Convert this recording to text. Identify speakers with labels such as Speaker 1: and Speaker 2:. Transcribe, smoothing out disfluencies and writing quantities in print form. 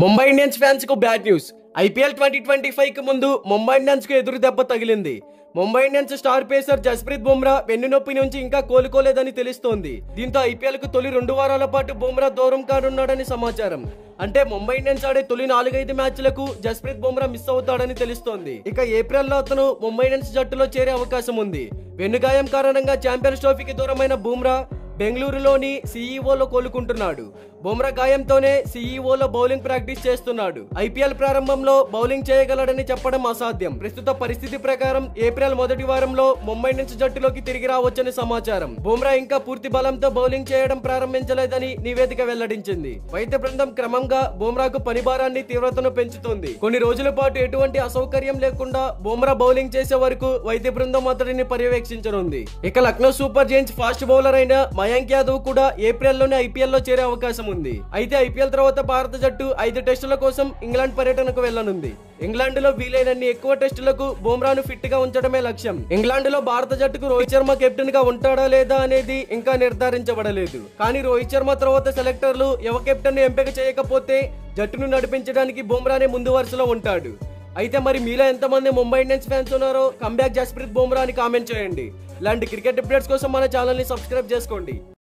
Speaker 1: Mumbai Indians fans కు bad news. IPL 2025 కి ముందు ముంబై ఇండియన్స్ కు ఎదురు దెబ్బ తగిలింది. Mumbai Indians star pacer Jasprit Bumrah వెన్నునొప్పి నుంచి ఇంకా కోలుకోలేదని తెలుస్తోంది. దీంతో ఐపీఎల్ కు తొలి 2 వారాల పాటు బుమ్రా దూరం కానున్నాడని సమాచారం. అంటే ముంబై ఇండియన్స్ ఆడే తొలి 4-5 మ్యాచ్లకు జస్ప్రీత్ బుమ్రా మిస్ అవుతాడని తెలుస్తోంది. ఇక ఏప్రిల్లో అతను ముంబై ఇండియన్స్ జట్టులో చేరే అవకాశం ఉంది. వెన్నుగాయం కారణంగా ఛాంపియన్స్ ట్రోఫీకి దూరమైన బుమ్రా బెంగళూరులోని సీఈఓలో కోలుకుంటున్నాడు. బుమ్రా గాయంతోనే సీఈఓలో బౌలింగ్ ప్రాక్టీస్ చేస్తున్నాడు. ఐపీఎల్ ప్రారంభంలో బౌలింగ్ చేయగలడని చెప్పడం అసాధ్యం. ప్రస్తుత పరిస్థితి ప్రకారం ఏప్రిల్ మొదటి వారంలో ముంబై ఇండియన్స్ జట్టులోకి తిరిగి రావచ్చని సమాచారం. బుమ్రా ఇంకా పూర్తి బలంతో బౌలింగ్ చేయడం ప్రారంభించలేదని నివేదిక వెల్లడించింది. వైద్య బృందం క్రమంగా బుమ్రాకు పని భారాన్ని తీవ్రతను పెంచుతుంది. కొన్ని రోజుల పాటు ఎటువంటి అసౌకర్యం లేకుండా బుమ్రా బౌలింగ్ చేసే వరకు వైద్య బృందం అతడిని పర్యవేక్షించనుంది. ఇక Lucknow super Giants fast bowler అయిన మయాంక్ యాదవ్ కూడా ఏప్రిల్లోనే ఐపీఎల్ లో చేరే అవకాశం ఉంది. అయితే ఐపీఎల్ తర్వాత భారత జట్టు 5 టెస్టుల కోసం ఇంగ్లాండ్ పర్యటనకు వెళ్లనుంది. ఇంగ్లాండ్ లో వీలైనన్ని ఎక్కువ టెస్టులకు బుమ్రాను ఫిట్ గా ఉంచడమే లక్ష్యం. ఇంగ్లాండ్ లో భారత జట్టుకు రోహిత్ శర్మ కెప్టెన్ గా ఉంటాడా లేదా అనేది ఇంకా నిర్ధారించబడలేదు. కానీ రోహిత్ శర్మ తర్వాత సెలెక్టర్లు యువ కెప్టెన్ ఎంపిక చేయకపోతే జట్టును నడిపించడానికి బుమ్రానే ముందు వరుసలో ఉంటాడు. అయితే మరి మీలో ఎంతమంది ముంబై ఇండియన్స్ ఫ్యాన్స్ ఉన్నారో కంబ్యాక్ జస్ప్రీత్ బుమ్రా అని కామెంట్ చేయండి. ఇలాంటి క్రికెట్ అప్డేట్స్ కోసం మన ఛానల్ ని సబ్స్క్రైబ్ చేసుకోండి.